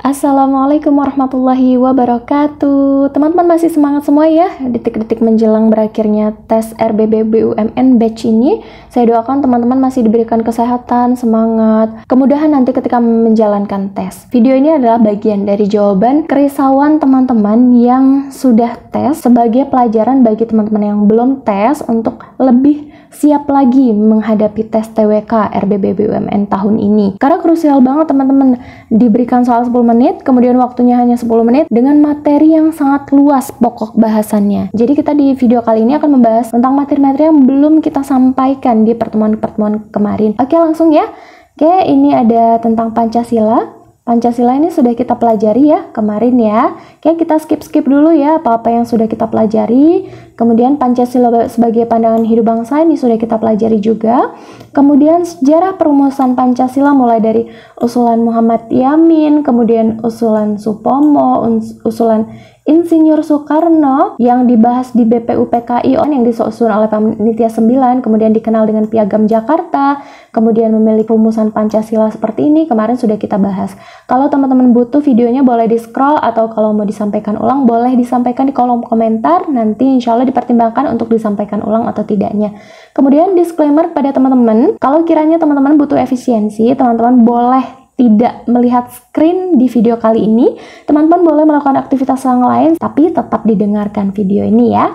Assalamualaikum warahmatullahi wabarakatuh. Teman-teman masih semangat semua ya? Detik-detik menjelang berakhirnya tes RBB BUMN batch ini, saya doakan teman-teman masih diberikan kesehatan, semangat, kemudahan nanti ketika menjalankan tes. Video ini adalah bagian dari jawaban kerisauan teman-teman yang sudah tes sebagai pelajaran bagi teman-teman yang belum tes untuk lebih siap lagi menghadapi tes TWK RBB BUMN tahun ini. Karena krusial banget teman-teman, diberikan soal 10 menit, kemudian waktunya hanya 10 menit dengan materi yang sangat luas pokok bahasannya. Jadi kita di video kali ini akan membahas tentang materi-materi yang belum kita sampaikan di pertemuan-pertemuan kemarin. Oke, langsung ya. Oke, ini ada tentang Pancasila. Pancasila ini sudah kita pelajari ya kemarin ya. Oke, kita skip dulu ya apa-apa yang sudah kita pelajari. Kemudian Pancasila sebagai pandangan hidup bangsa ini sudah kita pelajari juga. Kemudian sejarah perumusan Pancasila mulai dari usulan Muhammad Yamin, kemudian usulan Supomo, usulan Insinyur Soekarno yang dibahas di BPUPKI yang disusun oleh Panitia 9, kemudian dikenal dengan Piagam Jakarta, kemudian memiliki rumusan Pancasila seperti ini, kemarin sudah kita bahas. Kalau teman-teman butuh videonya boleh di scroll, atau kalau mau disampaikan ulang boleh disampaikan di kolom komentar, nanti insya Allah dipertimbangkan untuk disampaikan ulang atau tidaknya. Kemudian disclaimer pada teman-teman, kalau kiranya teman-teman butuh efisiensi, teman-teman boleh tidak melihat screen di video kali ini, teman-teman boleh melakukan aktivitas yang lain, tapi tetap didengarkan video ini ya.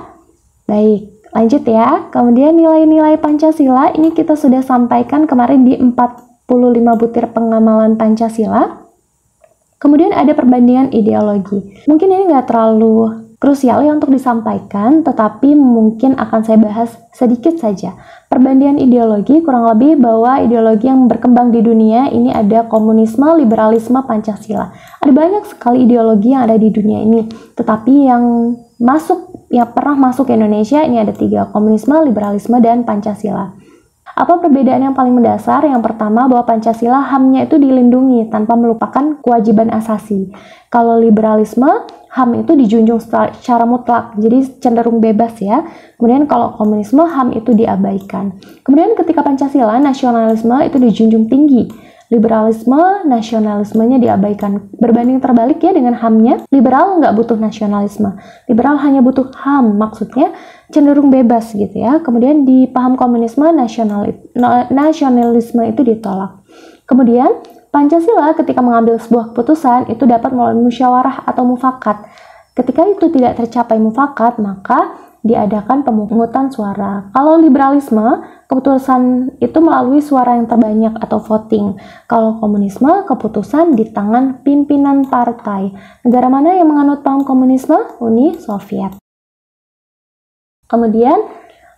Baik, lanjut ya. Kemudian nilai-nilai Pancasila, ini kita sudah sampaikan kemarin di 45 butir pengamalan Pancasila. Kemudian ada perbandingan ideologi. Mungkin ini nggak terlalu krusial ya untuk disampaikan, tetapi mungkin akan saya bahas sedikit saja. Perbandingan ideologi kurang lebih bahwa ideologi yang berkembang di dunia ini ada komunisme, liberalisme, Pancasila. Ada banyak sekali ideologi yang ada di dunia ini, tetapi yang pernah masuk ke Indonesia ini ada 3, komunisme, liberalisme, dan Pancasila. Apa perbedaan yang paling mendasar? Yang pertama bahwa Pancasila HAM-nya itu dilindungi tanpa melupakan kewajiban asasi. Kalau liberalisme, HAM itu dijunjung secara mutlak, jadi cenderung bebas ya. Kemudian kalau komunisme, HAM itu diabaikan. Kemudian ketika Pancasila, nasionalisme itu dijunjung tinggi. Liberalisme, nasionalismenya diabaikan. Berbanding terbalik ya dengan HAM-nya, liberal nggak butuh nasionalisme. Liberal hanya butuh HAM, maksudnya cenderung bebas gitu ya. Kemudian di paham komunisme, nasionalisme itu ditolak. Kemudian Pancasila ketika mengambil sebuah keputusan itu dapat melalui musyawarah atau mufakat. Ketika itu tidak tercapai mufakat, maka diadakan pemungutan suara. Kalau liberalisme, keputusan itu melalui suara yang terbanyak atau voting. Kalau komunisme, keputusan di tangan pimpinan partai. Negara mana yang menganut paham komunisme? Uni Soviet. Kemudian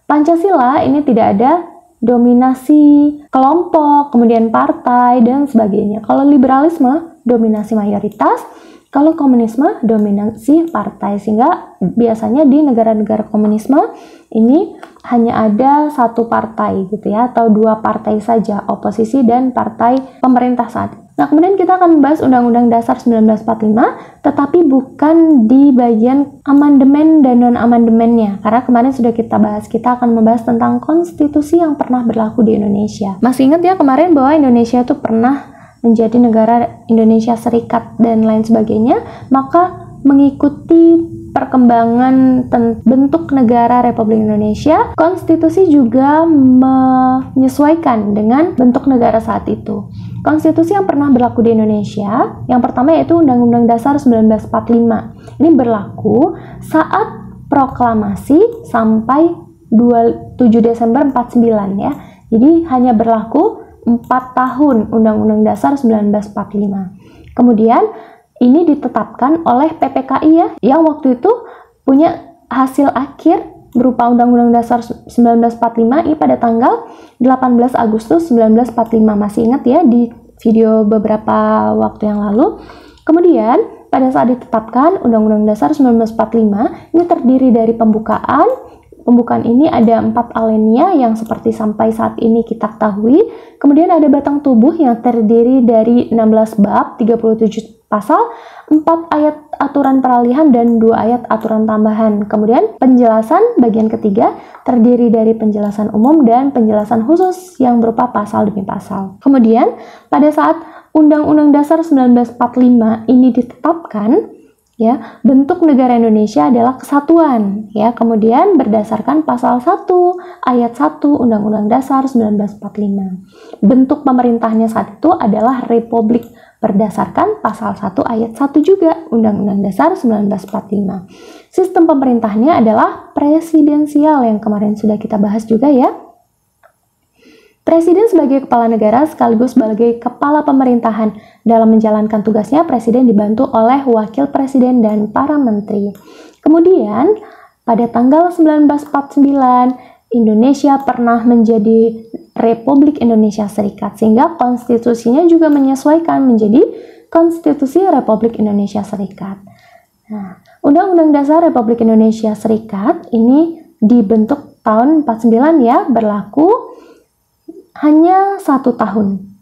Pancasila ini tidak ada dominasi kelompok, kemudian partai, dan sebagainya. Kalau liberalisme, dominasi mayoritas. Kalau komunisme, dominasi partai. Sehingga biasanya di negara-negara komunisme ini hanya ada satu partai gitu ya, atau 2 partai saja, oposisi dan partai pemerintah saat ini. Nah, kemudian kita akan membahas Undang-Undang Dasar 1945, tetapi bukan di bagian amandemen dan non-amandemennya. Karena kemarin sudah kita bahas, kita akan membahas tentang konstitusi yang pernah berlaku di Indonesia. Masih ingat ya kemarin bahwa Indonesia itu pernah menjadi negara Indonesia Serikat dan lain sebagainya, maka mengikuti perkembangan bentuk negara Republik Indonesia, konstitusi juga menyesuaikan dengan bentuk negara saat itu. Konstitusi yang pernah berlaku di Indonesia, yang pertama yaitu Undang-Undang Dasar 1945. Ini berlaku saat proklamasi sampai 7 Desember 49 ya. Jadi hanya berlaku 4 tahun Undang-Undang Dasar 1945. Kemudian ini ditetapkan oleh PPKI ya, yang waktu itu punya hasil akhir berupa Undang-Undang Dasar 1945 ini pada tanggal 18 Agustus 1945. Masih ingat ya di video beberapa waktu yang lalu. Kemudian pada saat ditetapkan Undang-Undang Dasar 1945 ini terdiri dari pembukaan, pembukaan ini ada 4 alinea yang seperti sampai saat ini kita ketahui. Kemudian ada batang tubuh yang terdiri dari 16 bab, 37 pasal, 4 ayat aturan peralihan dan 2 ayat aturan tambahan. Kemudian penjelasan bagian ketiga terdiri dari penjelasan umum dan penjelasan khusus yang berupa pasal demi pasal. Kemudian pada saat Undang-Undang Dasar 1945 ini ditetapkan, ya, bentuk negara Indonesia adalah kesatuan, ya. Kemudian berdasarkan pasal 1 ayat 1 Undang-Undang Dasar 1945. Bentuk pemerintahnya saat itu adalah republik berdasarkan pasal 1 ayat 1 juga Undang-Undang Dasar 1945. Sistem pemerintahnya adalah presidensial yang kemarin sudah kita bahas juga, ya. Presiden sebagai kepala negara sekaligus sebagai kepala pemerintahan. Dalam menjalankan tugasnya, presiden dibantu oleh wakil presiden dan para menteri. Kemudian, pada tanggal 1949, Indonesia pernah menjadi Republik Indonesia Serikat, sehingga konstitusinya juga menyesuaikan menjadi Konstitusi Republik Indonesia Serikat. Nah, Undang-Undang Dasar Republik Indonesia Serikat ini dibentuk tahun 49, ya, berlaku hanya 1 tahun.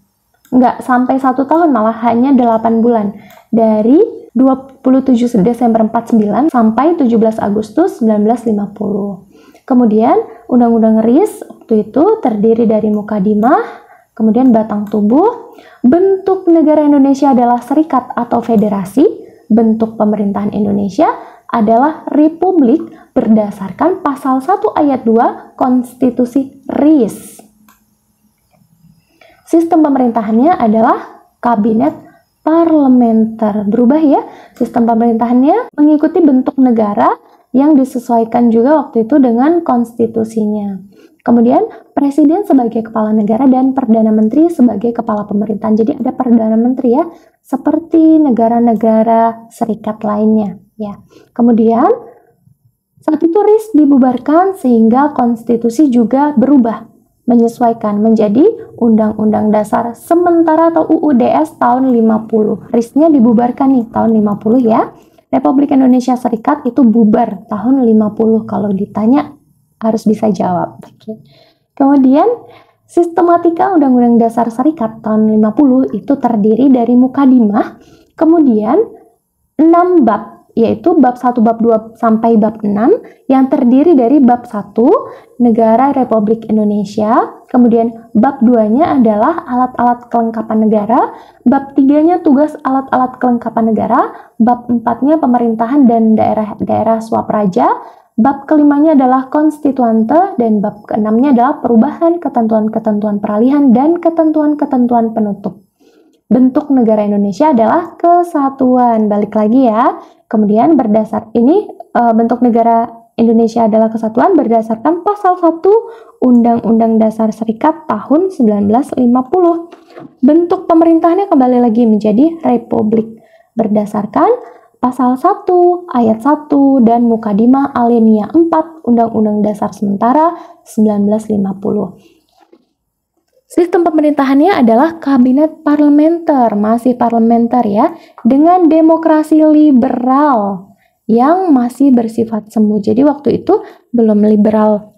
Nggak sampai 1 tahun, malah hanya 8 bulan. Dari 27 Desember 49 sampai 17 Agustus 1950. Kemudian Undang-Undang RIS waktu itu terdiri dari mukadimah, kemudian batang tubuh. Bentuk negara Indonesia adalah serikat atau federasi. Bentuk pemerintahan Indonesia adalah republik berdasarkan pasal 1 ayat 2 Konstitusi RIS. Sistem pemerintahannya adalah kabinet parlementer. Berubah, ya, sistem pemerintahannya mengikuti bentuk negara yang disesuaikan juga waktu itu dengan konstitusinya. Kemudian presiden sebagai kepala negara dan perdana menteri sebagai kepala pemerintahan. Jadi ada perdana menteri, ya, seperti negara-negara serikat lainnya, ya. Kemudian saat itu RIS dibubarkan sehingga konstitusi juga berubah, menyesuaikan menjadi Undang-Undang Dasar Sementara atau UUDS tahun 50. RIS-nya dibubarkan nih tahun 50, ya. Republik Indonesia Serikat itu bubar tahun 50. Kalau ditanya harus bisa jawab. Oke. Kemudian sistematika Undang-Undang Dasar Serikat tahun 50 itu terdiri dari mukadimah, kemudian 6 bab, yaitu bab 1, bab 2 sampai bab 6 yang terdiri dari bab 1 Negara Republik Indonesia, kemudian bab 2-nya adalah alat-alat kelengkapan negara, bab 3-nya tugas alat-alat kelengkapan negara, bab 4-nya pemerintahan dan daerah-daerah swapraja, bab kelima-nya adalah konstituante, dan bab ke-6-nya adalah perubahan ketentuan-ketentuan peralihan dan ketentuan-ketentuan penutup. Bentuk negara Indonesia adalah kesatuan. Balik lagi, ya. Kemudian bentuk negara Indonesia adalah kesatuan berdasarkan pasal 1 Undang-Undang Dasar Serikat tahun 1950. Bentuk pemerintahannya kembali lagi menjadi republik berdasarkan pasal 1 ayat 1 dan mukadimah alinea 4 Undang-Undang Dasar Sementara 1950. Sistem pemerintahannya adalah kabinet parlementer, masih parlementer, ya, dengan demokrasi liberal yang masih bersifat semu. Jadi waktu itu belum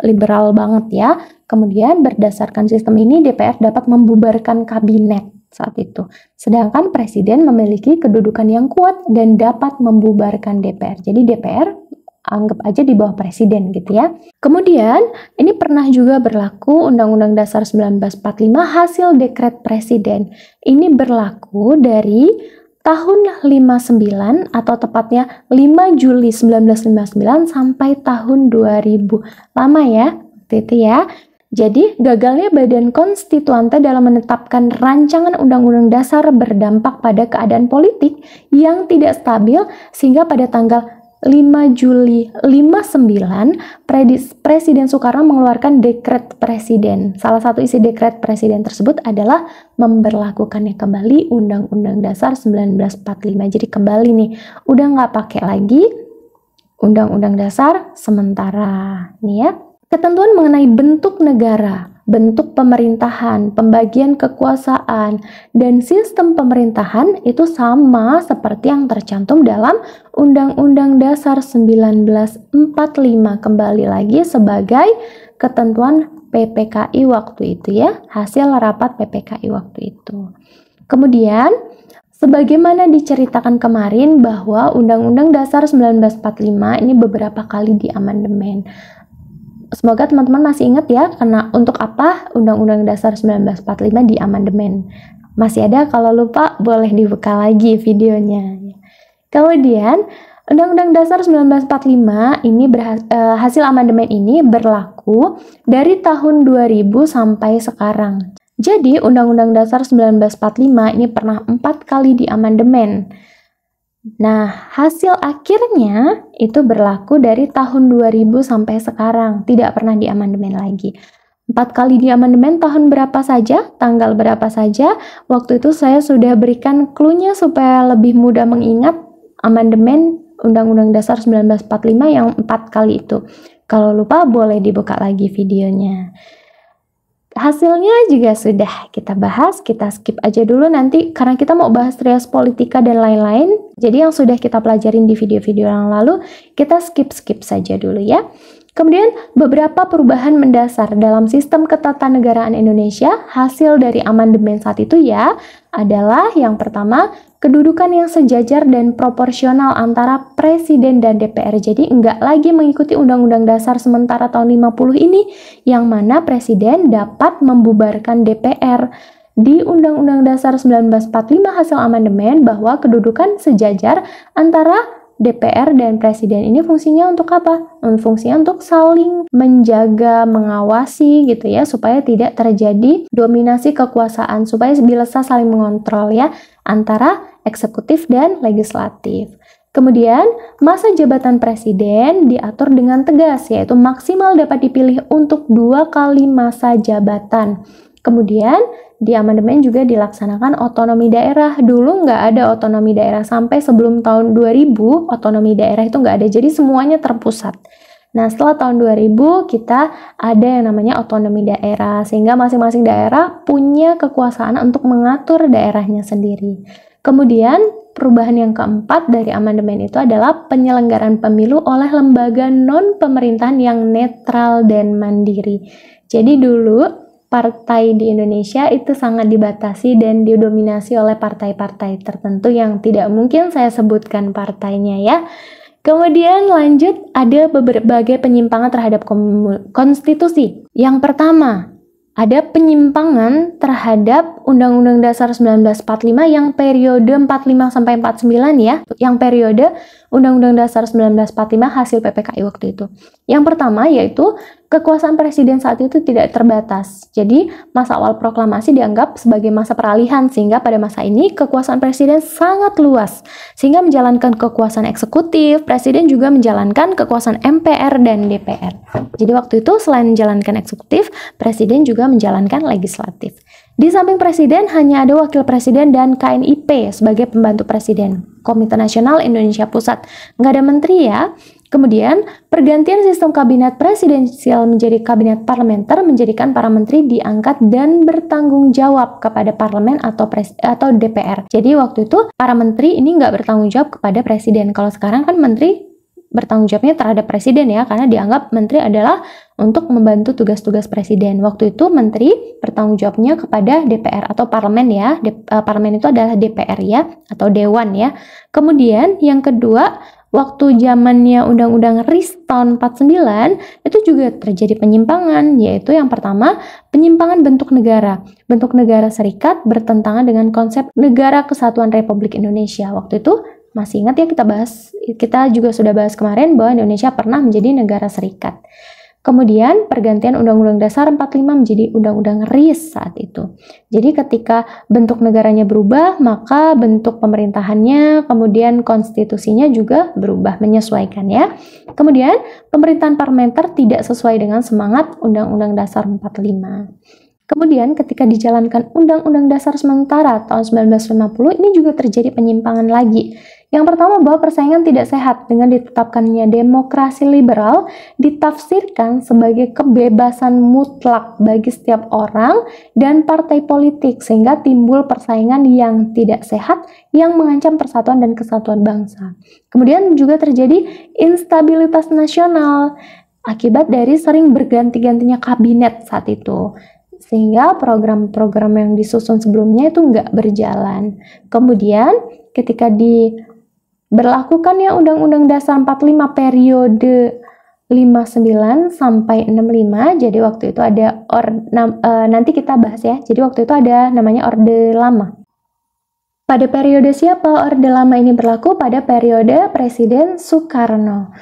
liberal banget, ya. Kemudian berdasarkan sistem ini DPR dapat membubarkan kabinet saat itu. Sedangkan presiden memiliki kedudukan yang kuat dan dapat membubarkan DPR. Jadi DPR anggap aja di bawah presiden, gitu, ya. Kemudian ini pernah juga berlaku Undang-Undang Dasar 1945 hasil dekret presiden. Ini berlaku dari tahun 59 atau tepatnya 5 Juli 1959 sampai tahun 2000. Lama, ya, itu, ya. Jadi, gagalnya Badan Konstituante dalam menetapkan rancangan Undang-Undang Dasar berdampak pada keadaan politik yang tidak stabil, sehingga pada tanggal 5 Juli 59, Presiden Soekarno mengeluarkan dekret presiden. Salah satu isi dekret presiden tersebut adalah memberlakukannya kembali Undang-Undang Dasar 1945. Jadi kembali nih, udah nggak pakai lagi Undang-Undang Dasar sementara. Nih, ya. Ketentuan mengenai bentuk negara, bentuk pemerintahan, pembagian kekuasaan, dan sistem pemerintahan itu sama seperti yang tercantum dalam Undang-Undang Dasar 1945, kembali lagi sebagai ketentuan PPKI waktu itu ya, hasil rapat PPKI waktu itu. Kemudian, sebagaimana diceritakan kemarin bahwa Undang-Undang Dasar 1945 ini beberapa kali diamandemen. Semoga teman-teman masih ingat ya, karena untuk apa Undang-Undang Dasar 1945 diamandemen. Masih ada, kalau lupa boleh dibuka lagi videonya. Kemudian, Undang-Undang Dasar 1945 ini hasil amandemen ini berlaku dari tahun 2000 sampai sekarang. Jadi, Undang-Undang Dasar 1945 ini pernah 4 kali diamandemen. Nah, hasil akhirnya itu berlaku dari tahun 2000 sampai sekarang, tidak pernah diamandemen lagi. 4 kali diamandemen tahun berapa saja, tanggal berapa saja, waktu itu saya sudah berikan clue-nya supaya lebih mudah mengingat amandemen Undang-Undang Dasar 1945 yang 4 kali itu. Kalau lupa boleh dibuka lagi videonya. Hasilnya juga sudah kita bahas, kita skip aja dulu nanti karena kita mau bahas Trias Politika dan lain-lain. Jadi yang sudah kita pelajarin di video-video yang lalu, kita skip saja dulu ya. Kemudian beberapa perubahan mendasar dalam sistem ketatanegaraan Indonesia hasil dari amandemen saat itu ya adalah yang pertama, kedudukan yang sejajar dan proporsional antara Presiden dan DPR. Jadi enggak lagi mengikuti Undang-Undang Dasar sementara tahun 50 ini yang mana Presiden dapat membubarkan DPR. Di Undang-Undang Dasar 1945 hasil amandemen bahwa kedudukan sejajar antara DPR dan Presiden ini fungsinya untuk apa? Fungsinya untuk saling menjaga, mengawasi gitu ya, supaya tidak terjadi dominasi kekuasaan, supaya bisa saling mengontrol ya, antara eksekutif dan legislatif. Kemudian, masa jabatan Presiden diatur dengan tegas, yaitu maksimal dapat dipilih untuk 2 kali masa jabatan. Kemudian, di amandemen juga dilaksanakan otonomi daerah. Dulu nggak ada otonomi daerah, sampai sebelum tahun 2000, otonomi daerah itu nggak ada, jadi semuanya terpusat. Nah, setelah tahun 2000, kita ada yang namanya otonomi daerah, sehingga masing-masing daerah punya kekuasaan untuk mengatur daerahnya sendiri. Kemudian, perubahan yang keempat dari amandemen itu adalah penyelenggaraan pemilu oleh lembaga non-pemerintahan yang netral dan mandiri. Jadi dulu, partai di Indonesia itu sangat dibatasi dan didominasi oleh partai-partai tertentu yang tidak mungkin saya sebutkan partainya ya. Kemudian lanjut, ada berbagai penyimpangan terhadap konstitusi. Yang pertama, ada penyimpangan terhadap Undang-Undang Dasar 1945 yang periode 45 sampai 49 ya, yang periode Undang-Undang Dasar 1945 hasil PPKI waktu itu. Yang pertama yaitu kekuasaan presiden saat itu tidak terbatas. Jadi masa awal proklamasi dianggap sebagai masa peralihan, sehingga pada masa ini kekuasaan presiden sangat luas. Sehingga menjalankan kekuasaan eksekutif, presiden juga menjalankan kekuasaan MPR dan DPR. Jadi waktu itu selain menjalankan eksekutif, presiden juga menjalankan legislatif. Di samping presiden hanya ada wakil presiden dan KNIP sebagai pembantu presiden. Komite Nasional Indonesia Pusat. Nggak ada menteri ya. Kemudian, pergantian sistem kabinet presidensial menjadi kabinet parlementer menjadikan para menteri diangkat dan bertanggung jawab kepada parlemen atau DPR. Jadi waktu itu para menteri ini nggak bertanggung jawab kepada presiden. Kalau sekarang kan menteri bertanggung jawabnya terhadap presiden ya, karena dianggap menteri adalah untuk membantu tugas-tugas presiden. Waktu itu menteri bertanggung jawabnya kepada DPR atau parlemen ya. Parlemen itu adalah DPR ya, atau dewan ya. Kemudian yang kedua, waktu zamannya Undang-Undang RIS tahun 49 itu juga terjadi penyimpangan, yaitu yang pertama penyimpangan bentuk negara. Bentuk negara serikat bertentangan dengan konsep Negara Kesatuan Republik Indonesia. Waktu itu masih ingat ya, kita juga sudah bahas kemarin bahwa Indonesia pernah menjadi negara serikat. Kemudian pergantian Undang-Undang Dasar 45 menjadi Undang-Undang RIS saat itu. Jadi ketika bentuk negaranya berubah, maka bentuk pemerintahannya, kemudian konstitusinya juga berubah, menyesuaikan ya. Kemudian pemerintahan parlementer tidak sesuai dengan semangat Undang-Undang Dasar 45. Kemudian ketika dijalankan Undang-Undang Dasar sementara tahun 1950, ini juga terjadi penyimpangan lagi, Yang pertama, bahwa persaingan tidak sehat dengan ditetapkannya demokrasi liberal ditafsirkan sebagai kebebasan mutlak bagi setiap orang dan partai politik, sehingga timbul persaingan yang tidak sehat yang mengancam persatuan dan kesatuan bangsa. Kemudian juga terjadi instabilitas nasional akibat dari sering berganti-gantinya kabinet saat itu, sehingga program-program yang disusun sebelumnya itu nggak berjalan. Kemudian ketika berlakukannya Undang-Undang Dasar 45 periode 59 sampai 65, jadi waktu itu ada nanti kita bahas ya. Jadi waktu itu ada namanya Orde Lama. Pada periode siapa Orde Lama ini berlaku? Pada periode Presiden Soekarno.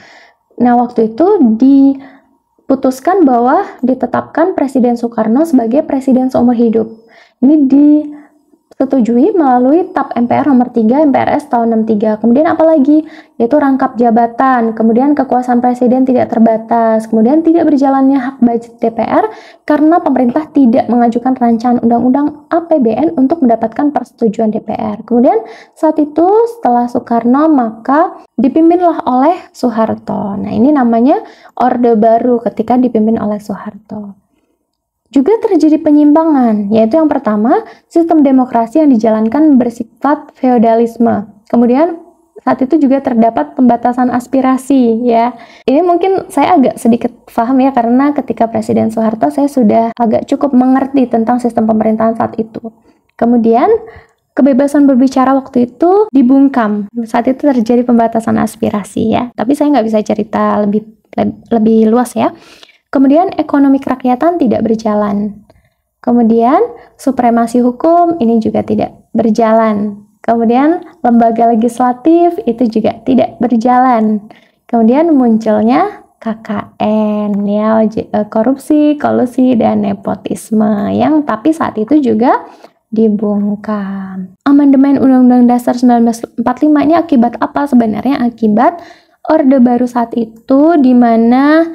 Nah, waktu itu diputuskan bahwa ditetapkan Presiden Soekarno sebagai presiden seumur hidup. Ini disetujui melalui TAP MPR nomor 3 MPRS tahun 63. Kemudian apalagi? Yaitu rangkap jabatan, kemudian kekuasaan presiden tidak terbatas, kemudian tidak berjalannya hak budget DPR karena pemerintah tidak mengajukan rancangan undang-undang APBN untuk mendapatkan persetujuan DPR. Kemudian saat itu setelah Soekarno maka dipimpinlah oleh Soeharto. Nah, ini namanya Orde Baru ketika dipimpin oleh Soeharto. Juga terjadi penyimpangan, yaitu yang pertama, sistem demokrasi yang dijalankan bersifat feodalisme. Kemudian saat itu juga terdapat pembatasan aspirasi, ya. Ini mungkin saya agak sedikit paham ya, karena ketika Presiden Soeharto saya sudah agak cukup mengerti tentang sistem pemerintahan saat itu. Kemudian kebebasan berbicara waktu itu dibungkam. Saat itu terjadi pembatasan aspirasi ya. Tapi saya nggak bisa cerita lebih luas ya. Kemudian ekonomi kerakyatan tidak berjalan. Kemudian supremasi hukum ini juga tidak berjalan. Kemudian lembaga legislatif itu juga tidak berjalan. Kemudian munculnya KKN ya, korupsi, kolusi, dan nepotisme yang tapi saat itu juga dibungkam. Amandemen Undang-Undang Dasar 1945 ini akibat apa sebenarnya? Akibat Orde Baru saat itu, di mana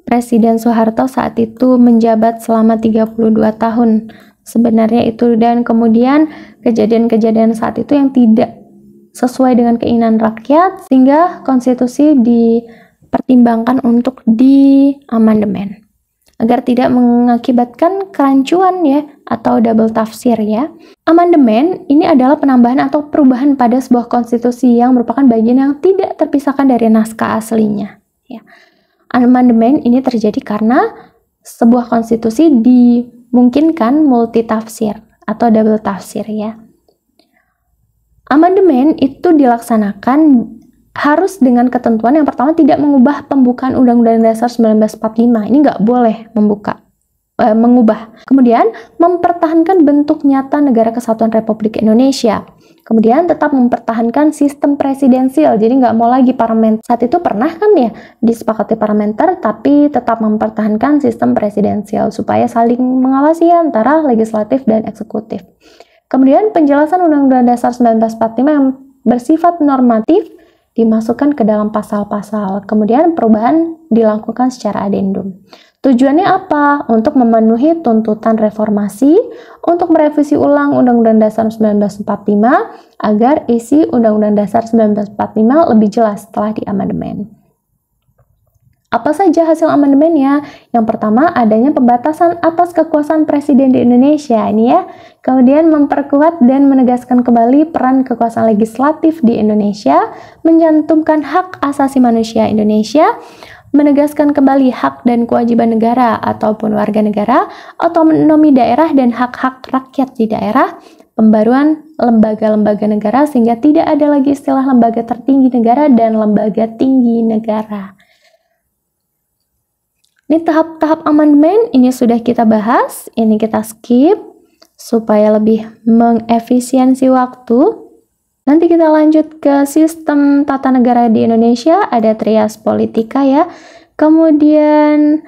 Presiden Soeharto saat itu menjabat selama 32 tahun sebenarnya itu, dan kemudian kejadian-kejadian saat itu yang tidak sesuai dengan keinginan rakyat sehingga konstitusi dipertimbangkan untuk diamandemen agar tidak mengakibatkan kerancuan ya atau double tafsir ya. Amandemen ini adalah penambahan atau perubahan pada sebuah konstitusi yang merupakan bagian yang tidak terpisahkan dari naskah aslinya ya. Amandemen ini terjadi karena sebuah konstitusi dimungkinkan multitafsir atau double tafsir ya. Amandemen itu dilaksanakan harus dengan ketentuan yang pertama tidak mengubah pembukaan Undang-Undang Dasar 1945. Ini nggak boleh mengubah. Kemudian mempertahankan bentuk nyata Negara Kesatuan Republik Indonesia. Kemudian tetap mempertahankan sistem presidensial, jadi nggak mau lagi parlemen. Saat itu pernah kan ya disepakati parlementer, tapi tetap mempertahankan sistem presidensial supaya saling mengawasi antara legislatif dan eksekutif. Kemudian penjelasan Undang-Undang Dasar 1945 yang bersifat normatif dimasukkan ke dalam pasal-pasal. Kemudian perubahan dilakukan secara adendum. Tujuannya apa? Untuk memenuhi tuntutan reformasi, untuk merevisi ulang Undang-Undang Dasar 1945 agar isi Undang-Undang Dasar 1945 lebih jelas setelah diamandemen. Apa saja hasil amandemennya? Yang pertama, adanya pembatasan atas kekuasaan presiden di Indonesia ini ya. Kemudian memperkuat dan menegaskan kembali peran kekuasaan legislatif di Indonesia, mencantumkan hak asasi manusia Indonesia, menegaskan kembali hak dan kewajiban negara ataupun warga negara, otonomi daerah dan hak-hak rakyat di daerah, pembaruan lembaga-lembaga negara sehingga tidak ada lagi istilah lembaga tertinggi negara dan lembaga tinggi negara. Ini tahap-tahap amandemen ini sudah kita bahas, ini kita skip supaya lebih mengefisiensi waktu. Nanti kita lanjut ke sistem tata negara di Indonesia, ada trias politika ya. Kemudian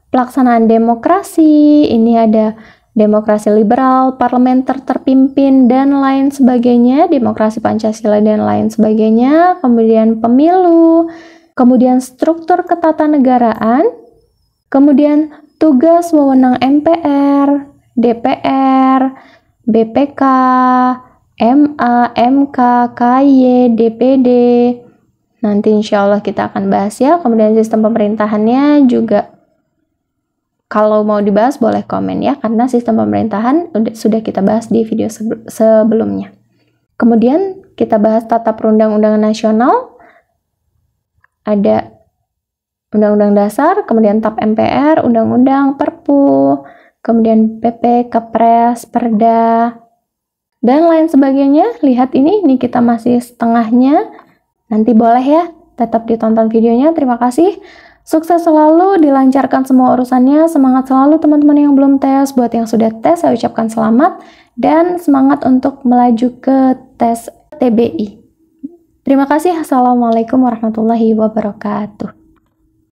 pelaksanaan demokrasi, ini ada demokrasi liberal, parlementer terpimpin, dan lain sebagainya, demokrasi Pancasila dan lain sebagainya. Kemudian pemilu, kemudian struktur ketatanegaraan, kemudian tugas wewenang MPR, DPR, BPK, MA, MK, KY, DPD. Nanti insya Allah kita akan bahas ya. Kemudian sistem pemerintahannya juga kalau mau dibahas boleh komen ya, karena sistem pemerintahan sudah kita bahas di video sebelumnya. Kemudian kita bahas tata perundang-undangan nasional. Ada Undang-Undang Dasar, kemudian TAP MPR, Undang-Undang, Perpu, kemudian PP, Kepres, Perda, dan lain sebagainya. Lihat ini kita masih setengahnya. Nanti boleh ya, tetap ditonton videonya. Terima kasih. Sukses selalu, dilancarkan semua urusannya. Semangat selalu teman-teman yang belum tes. Buat yang sudah tes, saya ucapkan selamat. Dan semangat untuk melaju ke tes TBI. Terima kasih. Assalamualaikum warahmatullahi wabarakatuh.